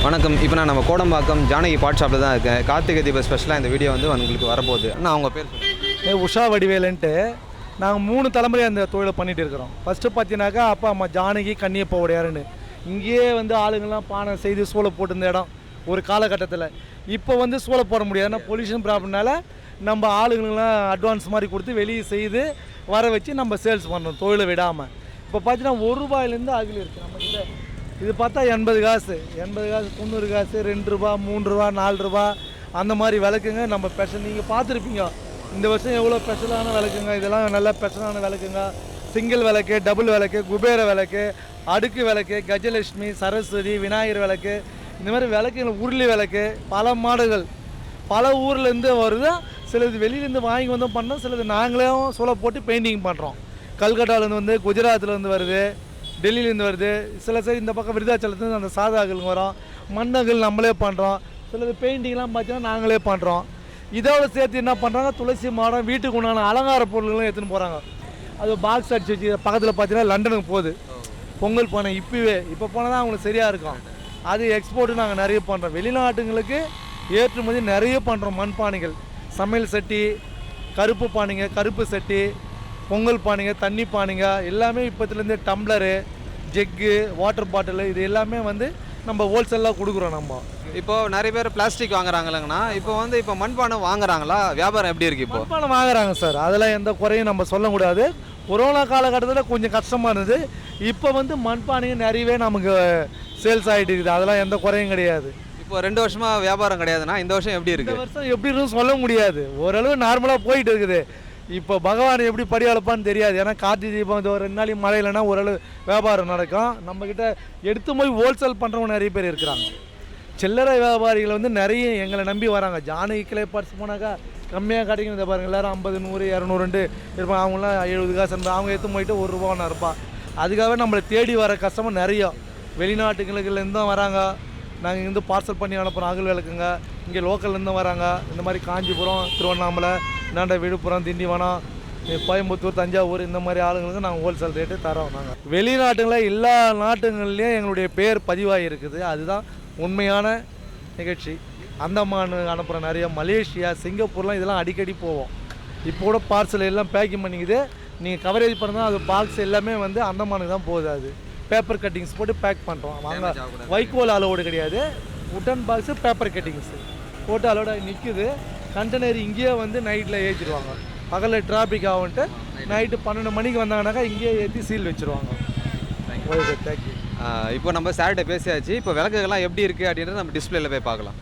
வணக்கம். இப்போ நான் நம்ம கோடம்பாக்கம் ஜானகி பாட் ஷாப்பில் தான் இருக்கேன். கார்த்திகை தீபம் ஸ்பெஷலாக இந்த வீடியோ வந்து உங்களுக்கு வரப்போகுது. நான் அவங்க பேர் உஷா வடிவேலுன்ட்டு நாங்கள் 3 தலைமுறை அந்த தொழிலை பண்ணிகிட்டு இருக்கிறோம். ஃபஸ்ட்டு பார்த்தீங்கன்னாக்கா அப்பா அம்மா ஜானகி கன்னியப்பா உடையாருன்னு இங்கேயே வந்து ஆளுங்கள்லாம் பானை செய்து சூளை போட்டிருந்த இடம் ஒரு காலகட்டத்தில். இப்போ வந்து சூளை போட முடியாது, ஏன்னா பொல்யூஷன் ப்ராப்ளம்னால நம்ம ஆளுங்களுக்கெல்லாம் அட்வான்ஸ் மாதிரி கொடுத்து வெளியே செய்து வர வச்சு நம்ம சேல்ஸ் பண்ணுறோம் தொழிலை விடாமல். இப்போ பார்த்தீங்கன்னா ₹1 அகில் இருக்குது நம்மக்கிட்ட. இது பார்த்தா 80 காசு, 90 காசு, ₹2, ₹3, ₹4 அந்த மாதிரி விளக்குங்க. நம்ம ஸ்பெஷல் நீங்கள் பார்த்துருப்பீங்க இந்த வருஷம் எவ்வளோ ஸ்பெஷலான விளக்குங்க. இதெல்லாம் நல்ல ஸ்பெஷலான விளக்குங்க. சிங்கிள் விளக்கு, டபுள் விளக்கு, குபேர விளக்கு, அடுக்கு விளக்கு, கஜலட்சுமி, சரஸ்வதி, விநாயகர் விளக்கு, இந்த மாதிரி விளக்குகள், உருளி விளக்கு, பல மாடல்கள் பல ஊர்லேருந்து வருது. சிலது வெளியிலேருந்து வாங்கி வந்து பண்ணோம், சிலது நாங்களே சூளை போட்டு பெயிண்டிங் பண்ணுறோம். கல்கட்டாலேருந்து வந்து, குஜராத்லேருந்து வருது, டெல்லியிலேருந்து வருது, சில சைடு இந்த பக்கம் விருதாச்சலத்துலேருந்து அந்த சாதாக்கள் வரும், மண்ணகள் நம்மளே பண்ணுறோம். சிலது பெயிண்டிங்லாம் பார்த்தீங்கன்னா நாங்களே பண்ணுறோம். இதோட சேர்த்து என்ன பண்ணுறாங்க, துளசி மாடம், வீட்டுக்கு உண்டான அலங்கார பொருள்களும் எடுத்துன்னு போகிறாங்க. அது பாக்ஸ் அடிச்சு வச்சு பக்கத்தில் பார்த்தீங்கன்னா லண்டனுக்கு போகுது. பொங்கல் பானை இப்போ போனால் தான் அவங்களுக்கு சரியாக இருக்கும். அது எக்ஸ்போர்ட்டு நாங்கள் நிறைய பண்ணுறோம். வெளிநாட்டுங்களுக்கு ஏற்றுமதி நிறைய பண்ணுறோம். மண்பானைகள், சமையல் சட்டி, கருப்பு பானைங்க, கருப்பு சட்டி, பொங்கல் பானைங்க, தண்ணி பானைங்க எல்லாமே இப்போத்துலேருந்து டம்ளரு, ஜெக்கு, வாட்டர் பாட்டிலு இது எல்லாமே வந்து நம்ம ஹோல்சேலாக கொடுக்குறோம். நம்ம இப்போது நிறைய பேர் பிளாஸ்டிக் வாங்குறாங்களேங்கண்ணா. இப்போ மண்பானை வாங்குறாங்களா? வியாபாரம் எப்படி இருக்குது? இப்போ மண்பானை வாங்குறாங்க சார், அதெல்லாம் எந்த குறையும் நம்ம சொல்லக்கூடாது. கொரோனா காலகட்டத்தில் கொஞ்சம் கஷ்டமாக இருந்தது. இப்போ வந்து மண்பானைங்க நிறையவே நமக்கு சேல்ஸ் ஆகிட்டு இருக்குது. அதெல்லாம் எந்த குறையும் கிடையாது. இப்போ 2 வருஷமாக வியாபாரம் கிடையாதுன்னா இந்த வருஷம் எப்படி இருக்குது? இந்த வருஷம் எப்படி இருக்குன்னு சொல்ல முடியாது. ஓரளவு நார்மலாக போயிட்டு இருக்குது. இப்போ பகவான் எப்படி படி அளப்பான்னு தெரியாது. ஏன்னா கார்த்திகை தீபம் இது ஒரு 2 நாளைக்கு மழை இல்லைன்னா ஓரளவு வியாபாரம் நடக்கும். நம்மக்கிட்ட எடுத்து போய் ஹோல்சேல் பண்ணுறவங்க நிறைய பேர் இருக்கிறாங்க. சில்லறை வியாபாரிகள் வந்து நிறைய எங்களை நம்பி வராங்க. ஜானகி கிளை பார்ட்ஸ் போனாக்கா கம்மியாக கிடைக்கும். இந்த பாருங்கள், எல்லோரும் 50, 100, 200 இருப்பாங்க. அவங்களாம் 70 காசு இருந்தால் அவங்க எடுத்து போயிட்டு ₹1 இருப்பான். அதுக்காகவே நம்மளை தேடி வர கஸ்டமர் நிறைய வெளிநாட்டுகளுக்குலேருந்து தான் வராங்க. நாங்கள் இங்கேருந்து பார்சல் பண்ணி அனுப்புகிறோம். அகல் விளக்குங்க இங்கே லோக்கல்லேருந்து வராங்க. இந்த மாதிரி காஞ்சிபுரம், திருவண்ணாமலை, நாண்ட, விழுப்புரம், திண்டிவனம், கோயம்புத்தூர், தஞ்சாவூர் இந்த மாதிரி ஆளுங்களுக்கு நாங்கள் ஹோல்சேல் ரேட்டு தரோம். நாங்கள் வெளிநாட்டுங்களில் எல்லா நாட்டுங்கள்லேயும் எங்களுடைய பேர் பதிவாகி இருக்குது. அதுதான் உண்மையான நிகழ்ச்சி. அந்தமான் அனுப்புகிறோம் நிறைய, மலேசியா, சிங்கப்பூர்லாம் இதெல்லாம் அடிக்கடி போவோம். இப்போ கூட பார்சல் எல்லாம் பேக்கிங் பண்ணிக்குது. நீங்கள் கவரேஜ் பண்ணால் அது பாக்ஸ் எல்லாமே வந்து அந்தமானுக்கு தான் போகுது. அது பேப்பர் கட்டிங்ஸ் போட்டு பேக் பண்ணுறோம். வாங்க, வைக்கோல் அலோடு கிடையாது. உட்டன் பாக்ஸு, பேப்பர் கட்டிங்ஸு போட்டு அலோட நிற்குது. கண்டெய்னர் இங்கேயே வந்து நைட்டில் ஏற்றிடுவாங்க. பகலில் டிராஃபிக் ஆகுன்ட்டு நைட்டு 12 மணிக்கு வந்தாங்கனாக்கா இங்கேயே ஏற்றி சீல் வச்சுருவாங்க. Okay, thank you. இப்போ நம்ம சார்கிட்ட பேசியாச்சு. இப்போ விளக்குகள்லாம் எப்படி இருக்குது அப்படின்றத நம்ம டிஸ்பிளேல போய் பார்க்கலாம்.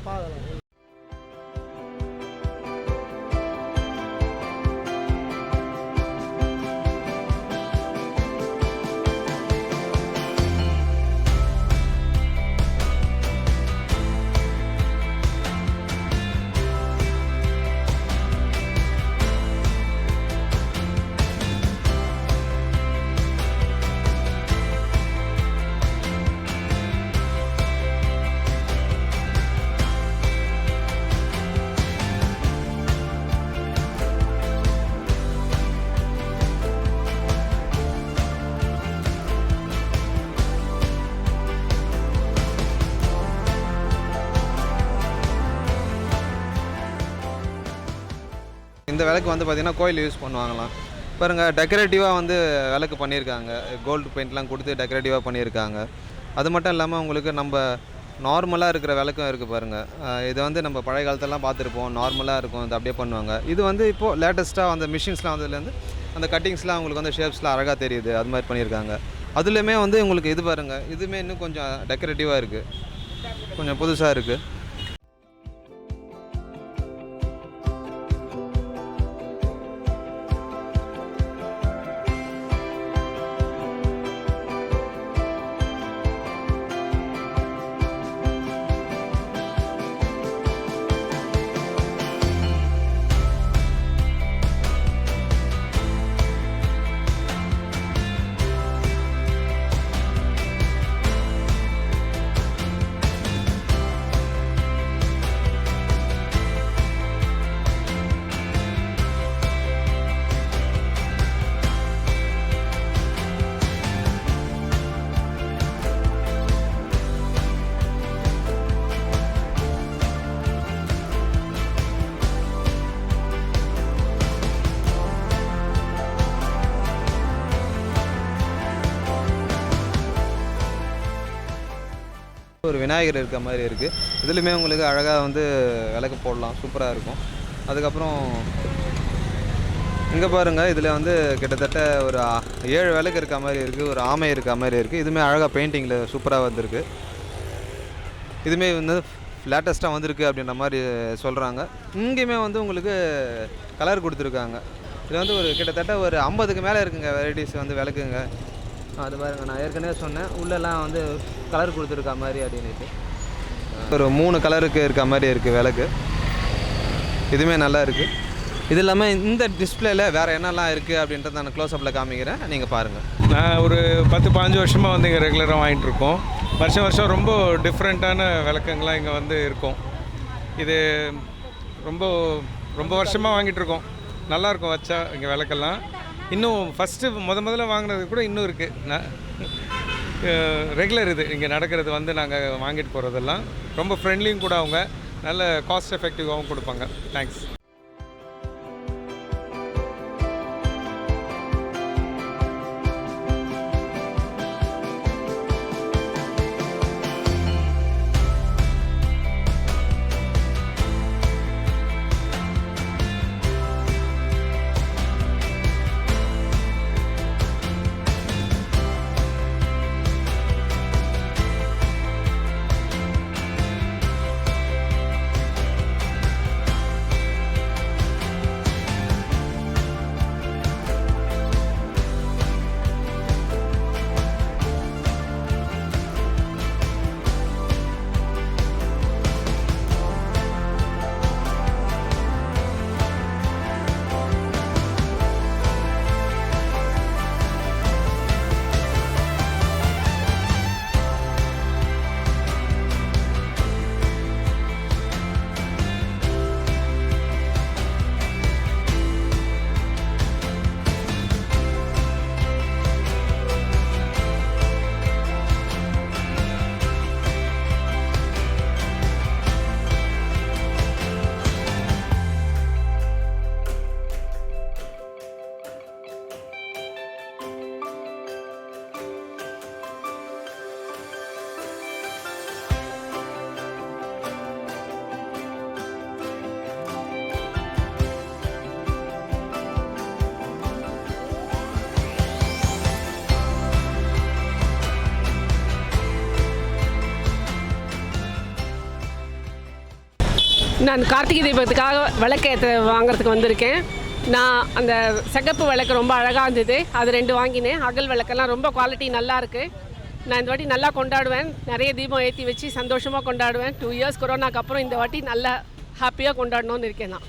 இந்த விளக்கு வந்து பார்த்திங்கன்னா கோயில் யூஸ் பண்ணுவாங்களாம். பாருங்கள், டெக்கரேட்டிவாக வந்து விளக்கு பண்ணியிருக்காங்க. கோல்டு பெயிண்ட்லாம் கொடுத்து டெக்கரேட்டிவாக பண்ணியிருக்காங்க. அது மட்டும் இல்லாமல் உங்களுக்கு நம்ம நார்மலாக இருக்கிற விளக்கும் இருக்குது பாருங்கள். இதை வந்து நம்ம பழைய காலத்தெல்லாம் பார்த்துருப்போம், நார்மலாக இருக்கும், இது அப்படியே பண்ணுவாங்க. இது வந்து இப்போது லேட்டஸ்ட்டாக அந்த மிஷின்ஸ்லாம் வந்ததுலேருந்து அந்த கட்டிங்ஸ்லாம் உங்களுக்கு வந்து ஷேப்ஸ்லாம் அழகாக தெரியுது. அது மாதிரி பண்ணியிருக்காங்க. அதுலேயுமே வந்து உங்களுக்கு இது பாருங்கள், இதுவுமே இன்னும் கொஞ்சம் டெக்கரேட்டிவாக இருக்குது, கொஞ்சம் புதுசாக இருக்குது. ஒரு விநாயகர் இருக்க மாதிரி இருக்குது. இதுலேயுமே உங்களுக்கு அழகாக வந்து விளக்கு போடலாம், சூப்பராக இருக்கும். அதுக்கப்புறம் இங்கே பாருங்கள், இதில் வந்து கிட்டத்தட்ட ஒரு 7 விளக்கு இருக்க மாதிரி இருக்குது, ஒரு ஆமை இருக்க மாதிரி இருக்குது. இதுவுமே அழகாக பெயிண்டிங்கில் சூப்பராக வந்திருக்கு. இதுவுமே வந்து லேட்டஸ்ட்டாக வந்திருக்கு அப்படின்ற மாதிரி சொல்கிறாங்க. இங்கேயுமே வந்து உங்களுக்கு கலர் கொடுத்துருக்காங்க. இது வந்து ஒரு கிட்டத்தட்ட ஒரு 50க்கு மேலே இருக்குங்க வெரைட்டிஸ் வந்து விளக்குங்க. அது பாருங்கள், நான் ஏற்கனவே சொன்னேன் உள்ளெல்லாம் வந்து கலர் கொடுத்துருக்க மாதிரி அப்படின்ட்டு. ஒரு 3 கலருக்கு இருக்க மாதிரி இருக்குது விளக்கு. இதுவுமே நல்லா இருக்குது. இது இல்லாமல் இந்த டிஸ்பிளேல வேறு என்னெல்லாம் இருக்குது அப்படின்றத நான் க்ளோஸ்அப்பில் காமிக்கிறேன், நீங்கள் பாருங்கள். நான் ஒரு 10-15 வருஷமாக வந்து இங்கே ரெகுலராக வாங்கிட்டுருக்கோம். வருஷம் ரொம்ப டிஃப்ரெண்ட்டான விளக்குங்கள்லாம் இங்கே வந்து இருக்கும். இது ரொம்ப வருஷமாக வாங்கிட்டுருக்கோம். நல்லாயிருக்கும் வச்சா இங்கே விளக்கெல்லாம். இன்னும் ஃபஸ்ட்டு முதல்ல வாங்கினது கூட இன்னும் இருக்குது. ரெகுலர் இது இங்கே நடக்கிறது வந்து நாங்கள் வாங்கிட்டு போகிறதெல்லாம் ரொம்ப ஃப்ரெண்ட்லியும் கூட. அவங்க நல்ல காஸ்ட் எஃபெக்டிவாகவும் கொடுப்பாங்க. தேங்க்ஸ். நான் கார்த்திகை தீபத்துக்காக விளக்கு வாங்குறதுக்கு வந்திருக்கேன். நான் அந்த சிகப்பு விளக்கு ரொம்ப அழகாக இருந்தது, அது 2 வாங்கினேன். அகல் விளக்கெல்லாம் ரொம்ப குவாலிட்டி நல்லா இருக்குது. நான் இந்த வாட்டி நல்லா கொண்டாடுவேன். நிறைய தீபம் ஏற்றி வச்சு சந்தோஷமாக கொண்டாடுவேன். 2 இயர்ஸ் கொரோனாக்கு அப்புறம் இந்த வாட்டி நல்லா ஹாப்பியாக கொண்டாடணும்னு இருக்கேன் நான்.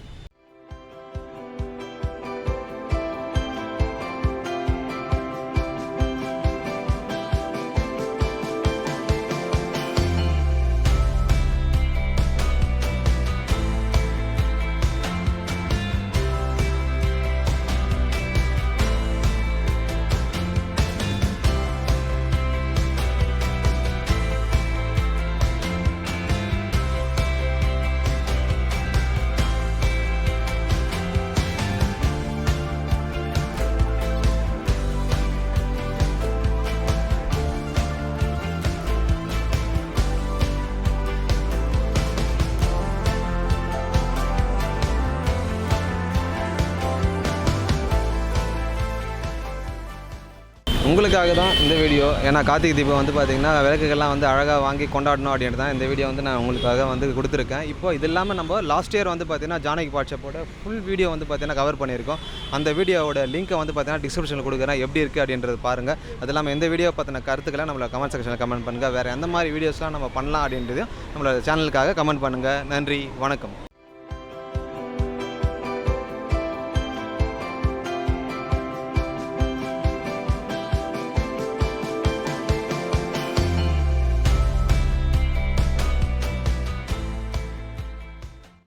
உங்களுக்காக தான் இந்த வீடியோ. ஏன்னா கார்த்திகை தீபம் வந்து பார்த்திங்கன்னா விளக்குகள்லாம் வந்து அழகாக வாங்கி கொண்டாடணும் அப்படின்ட்டு தான் இந்த வீடியோ வந்து நான் உங்களுக்காக வந்து கொடுத்துருக்கேன். இப்போ இது இல்லாமல் நம்ம லாஸ்ட் இயர் வந்து பார்த்திங்கன்னா ஜானகி வாட்ஸ்அப்போட ஃபுல் வீடியோ வந்து பார்த்திங்கன்னா கவர் பண்ணியிருக்கோம். அந்த வீடியோவோட லிங்க்கை வந்து பார்த்திங்கன்னா டிஸ்கிரிப்ஷனில் கொடுக்குறேன், எப்படி இருக்குது அப்படின்றது பாருங்கள். அது இல்லாமல் எந்த வீடியோ பற்றின கருத்துக்களை நம்மளை கமெண்ட் செக்ஷனில் கமெண்ட் பண்ணுங்கள். வேறு எந்த மாதிரி வீடியோஸ்லாம் நம்ம பண்ணலாம் அப்படின்றதையும் நம்மளோட சேனலுக்காக கமெண்ட் பண்ணுங்கள். நன்றி, வணக்கம்.